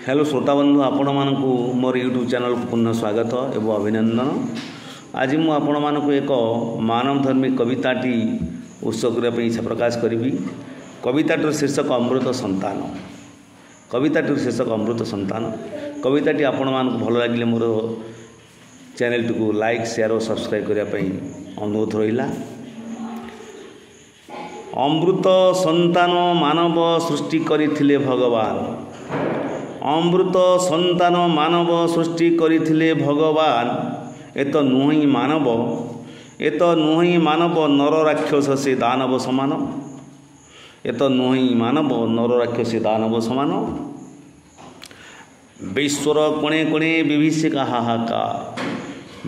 Hello श्रोता बंधु आपण मानक मोर यूट्यूब चैनल को पुनः स्वागत एवं अभिनंदन। आज मु आपण मानक एक मानवधर्मी कविताटी उत्सर्ग करने इच्छा प्रकाश करी। कविताटर शीर्षक अमृत संतान। कविताटर शीर्षक अमृत संतान। कविताटी आपण मानक भल लगे मोर चैनल को लाइक शेयर और सब्सक्राइब करने अनुरोध रहा। अमृत संतान मानव सृष्टि करथिले भगवान। अमृत संतान मानव सृष्टि करथिले भगवान। एत नुहि मानव एत नुहि मानव नर राक्षस से दानव समान। एत नुहि मानव नर राक्षस दानव समान। विश्वर कोणे कोणे विभीषिक हाहाकार।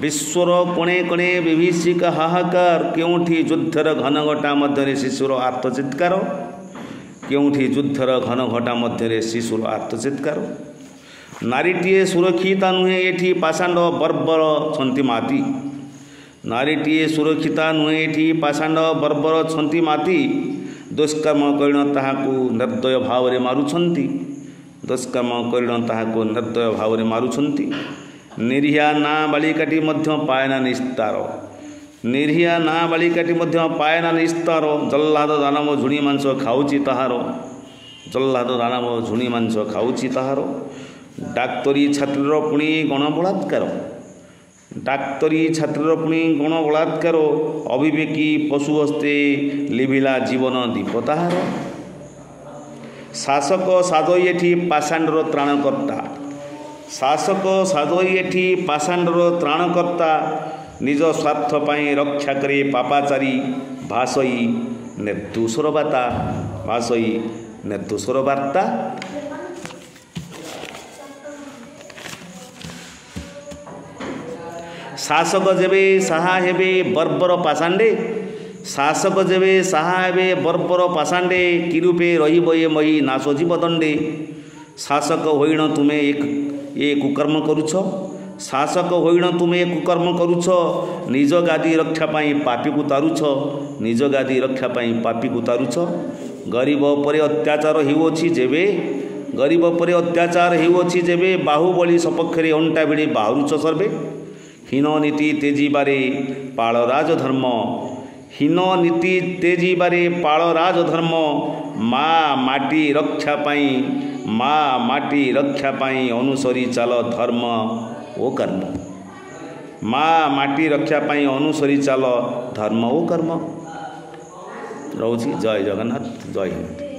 विश्वर कोणे कोणे विभीषिक हाहाकार। केउठी युद्धर घनघटा मध्य शिशुर आर्तचित्कार। केउठी युद्धर घनघटा मध्य शिशुर आर्तचित्कार। नारीटीए सुरक्षिता नुहे एठी पाषाण्ड बर्बर छंती माती। नारीटीए सुरक्षिता नुहे एठी पाषाण्ड बर्बर छंती माती। दुष्कर्म करिण ताहाकु निर्दय भावरे मारुछंती। दुष्कर्म करिण ताहाकु निर्दय भावरे मारुछंती। निरीहा ना बालिकाटी मध्य पायना निस्तार। निरीहा ना बालिकाटी मध्य पायना निस्तार। जल्लाद दानव झुणी मांस खाऊची ताहार। जल्लाद दानव झुणी मांस खाऊची ताहार। डाक्तरी छात्र पुणी गण बलात्कार। डाक्तरी छात्र पुणी गण बलात्कार। अविवेकी पशु हस्ते लिभिला जीवन दीप ताहार। शासक साधई एठी पाषाण्डर त्राणकर्ता। शासक साधई एठी पाषाण्डर त्राणकर्ता। निज स्वार्थ पाई रक्षा करे पापाचारी। भाषई निर्दोषर बार्ता। भाषई निर्दोषर बार्ता। शासक जेबे साहा हेबे बर्बर पाषाण्डे। शासक जेबे साहा हेबे बर्बर पाषाण्डे। किरूपे रहिब ए मही नाश जीव दंडे। शासक होइण तुमे ए कुकर्म करुछ। शासक होइण तुमे कुकर्म करुछ। निज गादी रक्षा पाई पापी को तारुछ। निज गादी रक्षा पाई पापी को तारुछ। गरीब परे अत्याचार हेउछि जेबे। गरीब परे अत्याचार हेउछि जेबे। बाहुबली सपक्षरे अंटा भिड़ी बाहुरुछ सर्वे। हीन नीति तेजीबारे पाल राजधर्म। हीन नीति तेजीबारे पाल राजधर्म। माँ माटी रक्षा पाई माँ माटी रक्षा पाई अनुसरी चाल धर्म ओ कर्म। माँ माटी रक्षा पाई अनुसरी चाल धर्म ओ कर्म। रहुछि। जय जगन्नाथ। जय हिंद।